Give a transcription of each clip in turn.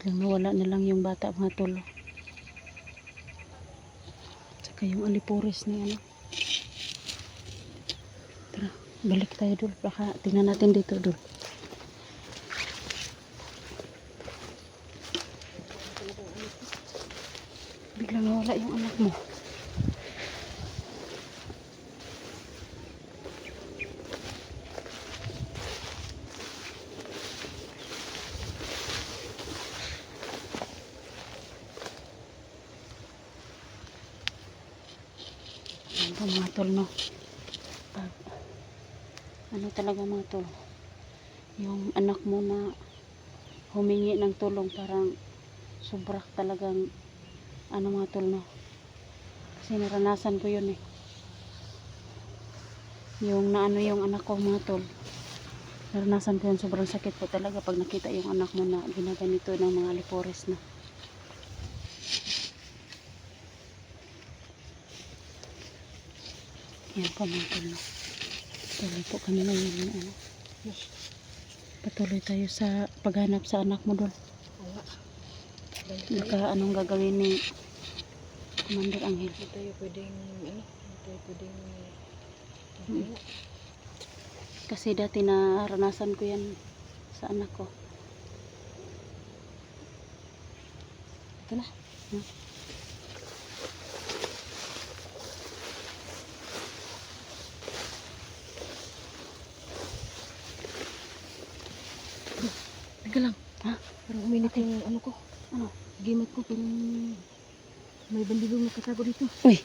biglang nawala na lang yung bata mga tol. Tsaka yung alipuris na ano. Tara, balik tayo dul. Baka tingnan natin dito dul. Biglang nawala yung anak mo. Ano mga tol, no? Pag, ano talaga mga tol, yung anak mo na humingi ng tulong, parang sobrak talagang ano mga tol, no? Kasi naranasan ko yun eh. Yung naano yung anak ko mga tol, naranasan ko yun. Sobrang sakit po talaga pag nakita yung anak mo na ginaganito ng mga alipores na. Yan po mga tol, no? Tuloy po kami ngayon na ano. Patuloy tayo sa paghanap sa anak mo doon. Baka anong gagawin ni Commander Angel. Hindi tayo pwedeng hindi tayo pwedeng Kasi dati naranasan ko yan sa anak ko. Ito na. Teka lang. Ha? Parang uminit yung ano ko. Ano? Gimat ko. Parang may bandilong nakatago dito. Uy!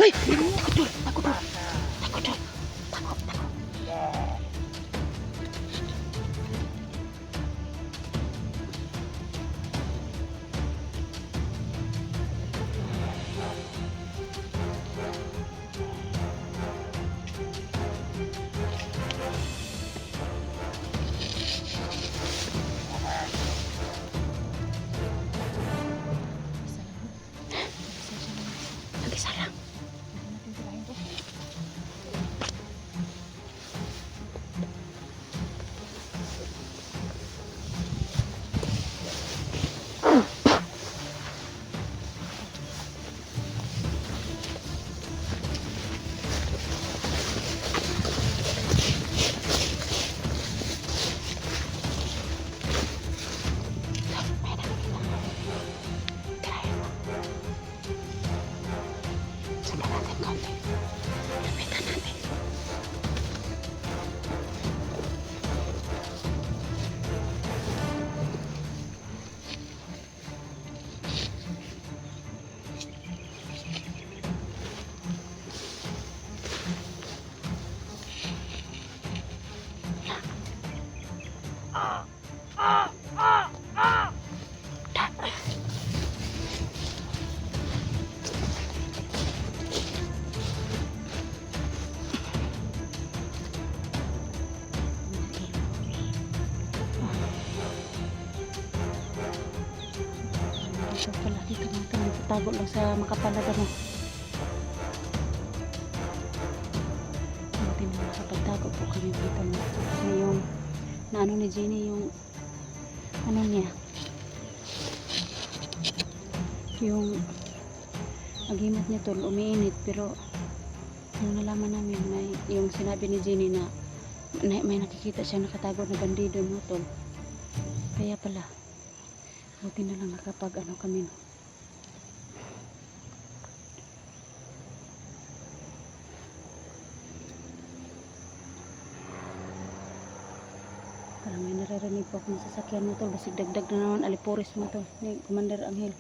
Uy! Takot doon! Takot doon! Takot doon! Takot! Takot! Mag-isa lang. Sabar natin konti. Lapitan natin. Dito pala, dito natin. Nagtatago lang sa makapalaga mo. Buti na nakapagtago po kami dito. Kasi yung naano ni Jenny, yung ano niya, yung agimat niya tol, umiinit. Pero yung nalaman namin, yung sinabi ni Jenny na may nakikita siya nakatago na bandido mo tol. Kaya pala, buti na lang nakapag ano kami, no? Parang may naririnig po akong sasakyan mo tol. Basig dagdag na naman alipuris mo tol ni Commander Angel.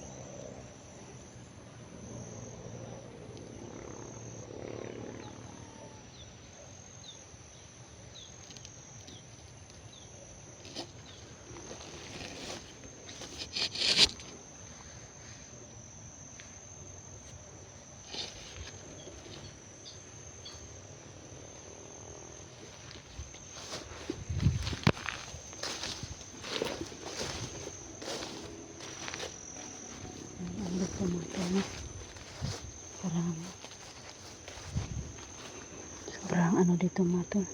Sobrang ano dito mga tol.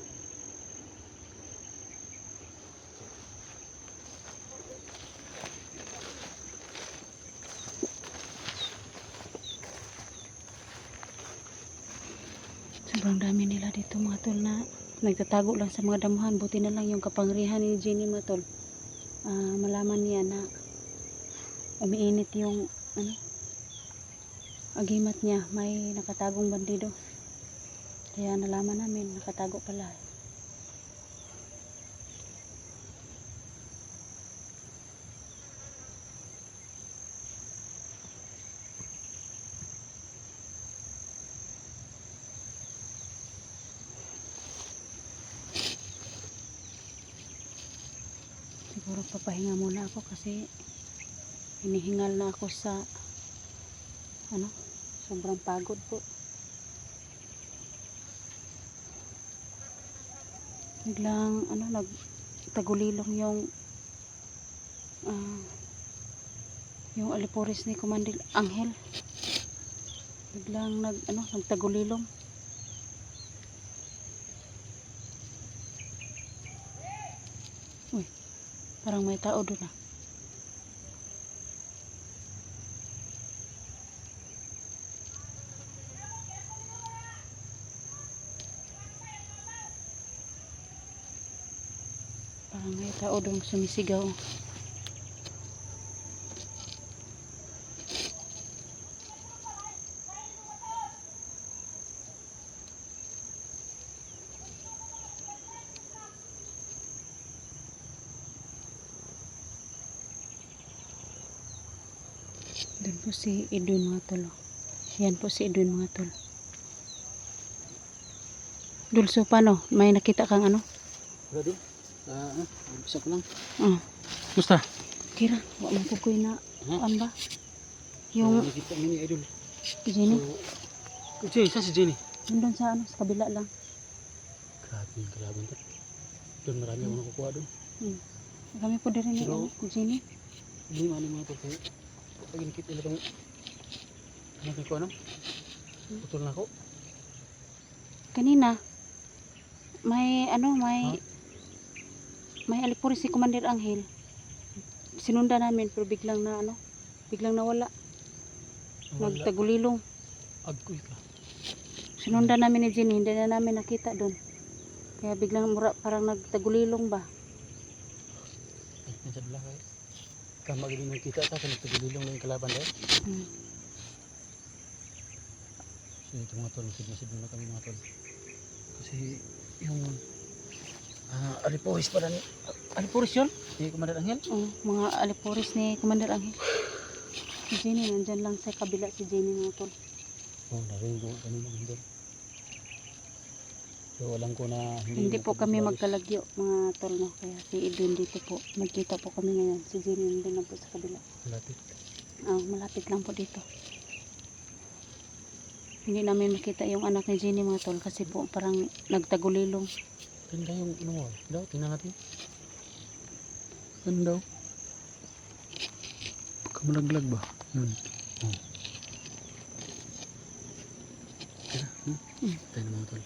Sobrang dami nila dito mga tol na nagtatago lang sa mga damuhan. Buti na lang yung kapangyarihan ni Jenny mga tol. Malaman niya na umiinit yung agimat niya. May nakatagong bandido. Kaya nalaman namin nakatago pala. Siguro papahinga muna ako kasi hinihingal na ako sa sobrang pagod po. Biglang nagtagulilong yung alipuris ni Commander Angel. Biglang nagtagulilong. Uy, parang may tao doon ah. Parang may tao doon sumisigaw. Doon po si Edwin mga tol. Yan po si Edwin mga tol. Dulso, paano? May nakita kang Wala din. Bisa ko lang. Gusta? Kira, wala mo po na ba? Yung Nakita mo ni Idol. Jenny, Saan si Jenny? nandun sa sa kabila lang. Grabe, grabe. Doon marami ako nakukuha doon. Kami po din ni Pero- Jenny. Hindi mo mga ito. Pag inikit nila itong anak ko putol na ako. Kanina, may may alipuris si Commander Angel. Sinunda namin pero biglang nawala. Nagtagulilong. Agkoy ka. Sinunda namin ni Jenny, hindi na namin nakita doon. Kaya biglang parang nagtagulilong ba? Ay, nasa dula kayo. Kama gini nakita ta kung nagtagulilong ng kalaban dahil. So ito mga tol, signasid na kami mga tol. Kasi yung alipuris pala ni alipuris yun? Ni Commander Angel? Mga alipuris ni Commander Angel. Si Jenny, nandyan lang sa kabila si Jenny mga tol. Narinig ko kanina doon. So alam ko na Hindi po kami magkalagyo mga tol, no? Kaya si Edwin dito po. Magkita po kami ngayon. Si Jenny nandun lang po sa kabila. Lapit. Malapit lang po dito. Hindi namin makita yung anak ni Jenny mga tol kasi po parang nagtagulilong. Ganda yung inuwa. Daw, tingnan natin. Ganda daw. Kamalaglag ba? Yun. Tara, tayo na mga tol.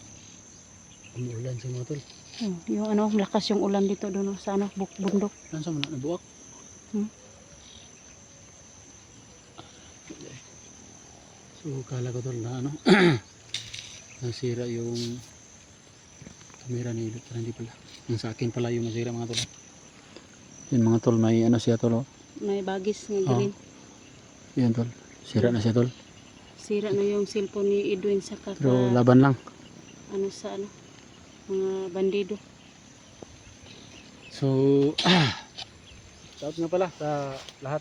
Umuulan siya mga tol. Yung lakas yung ulan dito doon sa bundok. Saan sa mga nabuak? So kala ko tol na nasira yung camera ni Idol, pero hindi pala. Yung sa akin pala yung nasira mga tol. Yun mga tol, may siya tol. May bagis nga green. Yan tol, sira na siya tol. Sira na yung cellphone ni Edwin sa Pero laban lang. sa mga bandido. So, shout nga pala sa lahat.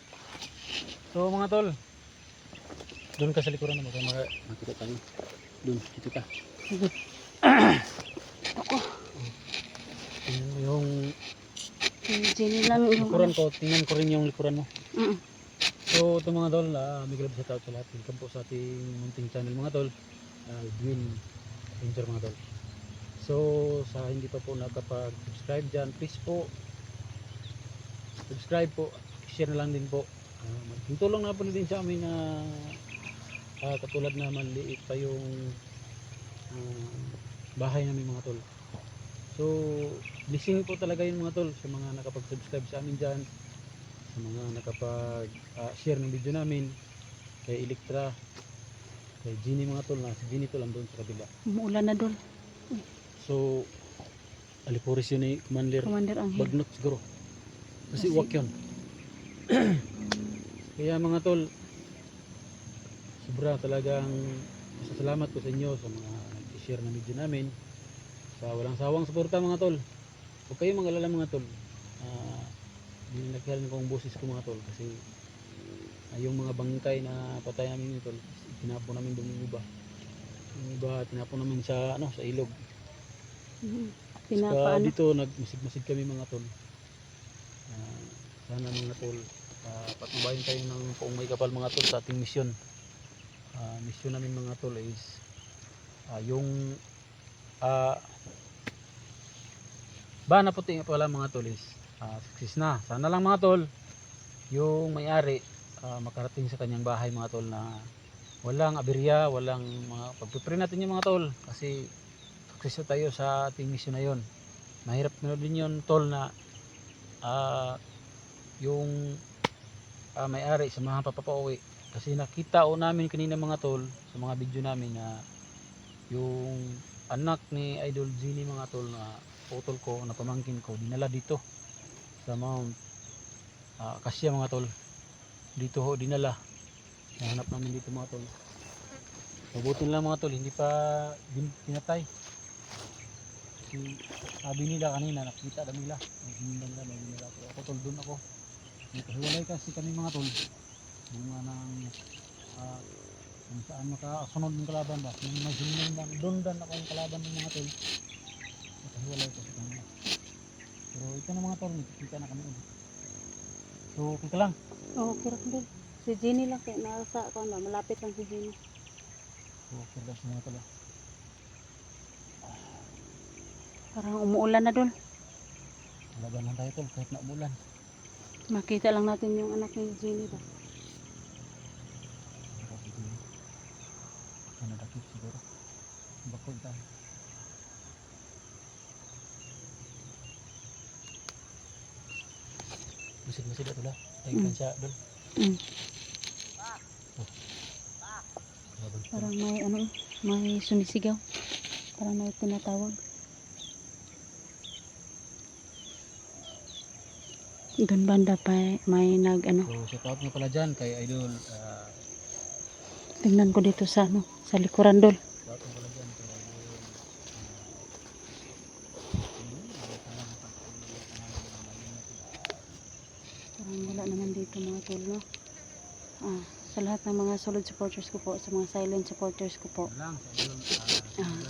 So mga tol, doon ka sa likuran na makita tayo. Doon, dito ka. Ako. Tingnan mo yung Si Jenny lang yung likuran ko, tingnan ko rin yung likuran mo. Mm. So ito mga tol, may glad sa tao sa lahat. Welcome po sa ating munting channel mga tol. Edwin Adventure mga tol. So sa hindi pa po nakapag-subscribe dyan, please po subscribe po, share na lang din po. Magtulong na po din sa amin na katulad na maliit pa yung bahay namin mga tol. So blessing po talaga yun mga tol sa mga nakapag-subscribe sa amin dyan, sa mga nakapag-share ng video namin kay Electra, Kay Genie mga tol, na si Genie tol andun sa kabila. Umuulan na dol. So alipuris yun ni Commander Commander Anghel. Bagnot siguro. Kasi Kasi- uwak yun. Kaya mga tol, sobra talagang salamat ko sa inyo sa mga nag-share na video namin, sa walang sawang suporta mga tol. Huwag kayong mag-alala mga tol. Dinilagyan ko ang boses ko mga tol kasi yung mga bangkay na patay namin tol, tinapon namin doon yung iba. Yung iba tinapon namin sa sa ilog. Saka Pinapaano. dito nagmasid-masid kami mga tol. Sana mga tol, patnubayan tayo ng Poong May Kapal mga tol sa ating misyon. Misyon namin mga tol is yung Bana Puti nga pala mga tol is success na. Sana lang mga tol yung may-ari makarating sa kanyang bahay mga tol na walang aberya, walang mga pagpipray natin yung mga tol kasi success na tayo sa ating misyon na yon. Mahirap na din yun tol na yung may-ari sa mga papapauwi kasi nakita namin kanina mga tol sa mga video namin na yung anak ni Idol Genie mga tol na putol ko na pamangkin ko dinala dito sa Mount Acacia mga tol, dito ho dinala, nahanap namin dito mga tol. Mabuti lang mga tol hindi pa pinatay kasi sabi nila kanina nakita na nila ako tol, doon ako nakahiwalay kasi kami mga tol bunga ng kung saan makasunod ng kalaban ba yung mahiling lang doon ako yung kalaban ng mga tol, nakahiwalay kasi kami. Pero ito na mga tol, nakikita na kami ulit. So okay ka lang? Oo, okay ra dol. Si Jenny lang kaya nasa ako na malapit lang si Jenny. So okay lang sa mga tol. Parang umuulan na dol. Laban lang tayo tol kahit na umulan. Makita lang natin yung anak ni Jenny ba. Ano dakit siguro. Bakod tayo. Masid-masid ito lah. Tayo kan siya doon. Mm. Laban. Parang may may sumisigaw. Parang may tinatawag. Doon banda pa may So shout out nga pala dyan kay Idol. tingnan ko dito sa sa likuran dol. Shout out nga pala dyan kay Idol. Parang wala naman dito mga tol no. Sa lahat ng mga solid supporters ko po, sa mga silent supporters ko po, Lang sa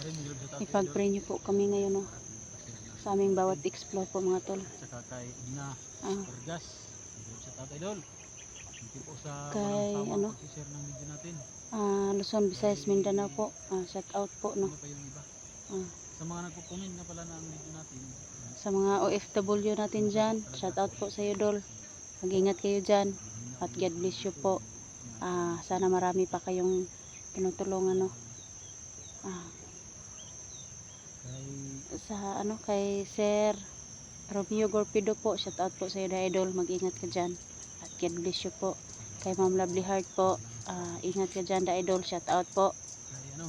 Idol. ipag-pray niyo po kami ngayon no, sa aming bawat explore po mga tol. Saka kay Ina Vargas. Shout out Idol. Thank you po sa Kay, walang sawang pag-share ng video natin. Luzon, Visayas, Mindanao po. Shout out po no. Ano pa yung iba? Ah, Sa mga nagko-comment na pala ng video natin. sa mga OFW natin dyan, shout out po sa iyo dol. Mag-ingat kayo dyan at God bless you po. Sana marami pa kayong tinutulungan no. Sa kay Sir Romeo Gorpido po, shout out po sa iyo idol. Mag-ingat ka dyan at God bless you po. Kay Ma'am Lovely Heart po, ingat ka dyan idol. Shout out po. Kay shout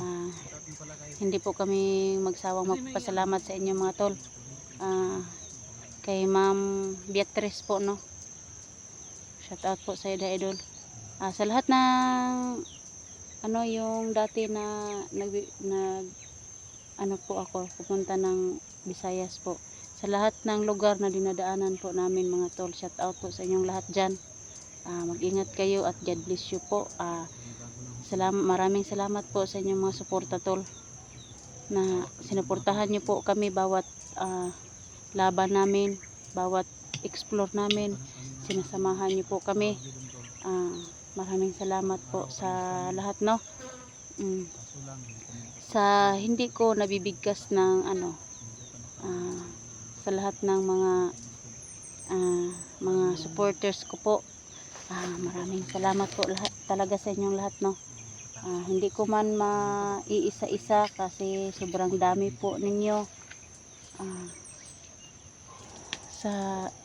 out mo pala kay Hindi po kami magsawang magpasalamat sa inyo mga tol. Kay Ma'am Beatrice po no. Shout out po sa iyo idol. Sa lahat ng yung dati na po ako pupunta ng Visayas po. Sa lahat ng lugar na dinadaanan po namin mga tol, shout out po sa inyong lahat dyan. Mag-ingat kayo at God bless you po. Maraming salamat po sa inyong mga suporta tol, na sinuportahan nyo po kami bawat laban namin, bawat explore namin, sinasamahan nyo po kami. Maraming salamat po sa lahat no. Sa hindi ko nabibigkas ng sa lahat ng mga supporters ko po, maraming salamat po talaga sa inyong lahat no. Hindi ko man maiisa-isa kasi sobrang dami po ninyo. Sa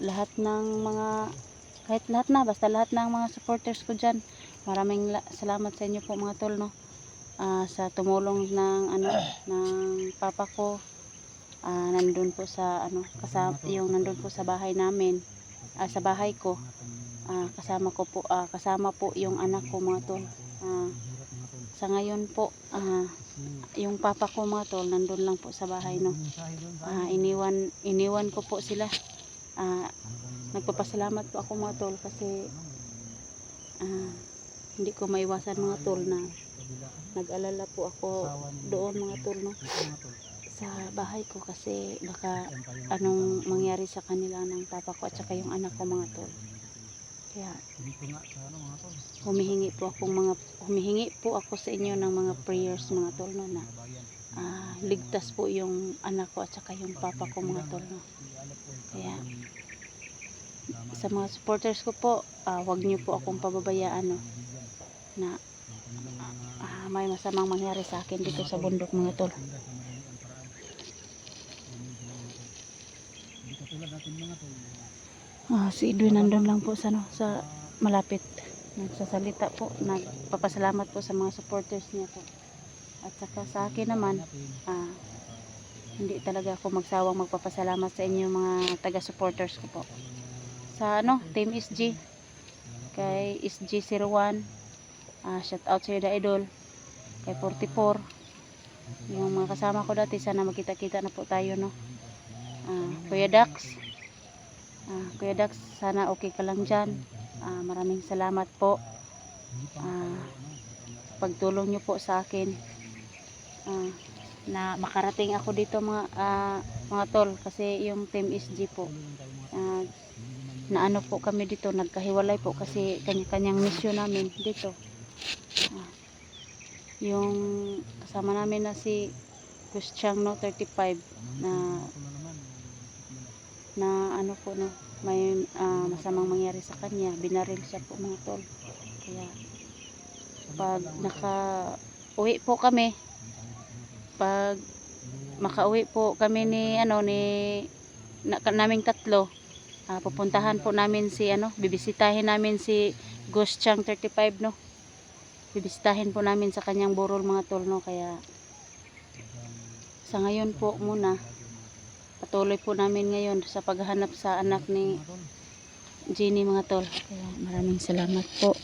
lahat ng mga kahit lahat na basta lahat ng mga supporters ko dyan, maraming salamat sa inyo po mga tol no. sa tumulong ng ng papa ko. Nandun po sa yung nandun po sa bahay namin, sa bahay ko. Kasama po yung anak ko mga tol. Sa ngayon po, yung papa ko mga tol nandun lang po sa bahay, no. Iniwan ko po sila. Nagpapasalamat po ako mga tol kasi hindi ko maiwasan mga tol na nag-alala po ako doon mga tol, no, sa bahay ko kasi baka anong mangyari sa kanila ng papa ko at saka yung anak ko mga tol. Kaya humihingi po ako sa inyo ng mga prayers mga tol, no, na ligtas po yung anak ko at saka yung papa ko mga tol, no. Kaya sa mga supporters ko po, wag niyo po akong pababayaan, no, na may masamang mangyari sa akin dito sa bundok mga tol. Si Edwin nandun lang po sa malapit, nagsasalita po, nagpapasalamat po sa mga supporters niya po. At saka sa akin naman, hindi talaga ako magsawang magpapasalamat sa inyo mga taga-supporters ko po. Sa Team SG, kay SG01, shout out sa iyo da idol, kay 44, yung mga kasama ko dati, sana magkita-kita na po tayo, no. Kuya Dax, sana okay ka lang dyan. Maraming salamat po sa pagtulong nyo po sa akin, na makarating ako dito mga tol, kasi yung Team SG po, na po kami dito, nagkahiwalay po kasi kanya-kanyang mission namin dito. Yung kasama namin na si Christian 35 na po, no, may masamang mangyari sa kanya, binaril siya po mga tol. Kaya pag makauwi po kami naming tatlo, pupuntahan po namin si bibisitahin namin si Ghost Chang 35, no. Bibisitahin po namin sa kanyang burol mga tol, no. Kaya sa ngayon po muna, patuloy po namin ngayon sa paghahanap sa anak ni Jenny mga tol. Kaya maraming salamat po.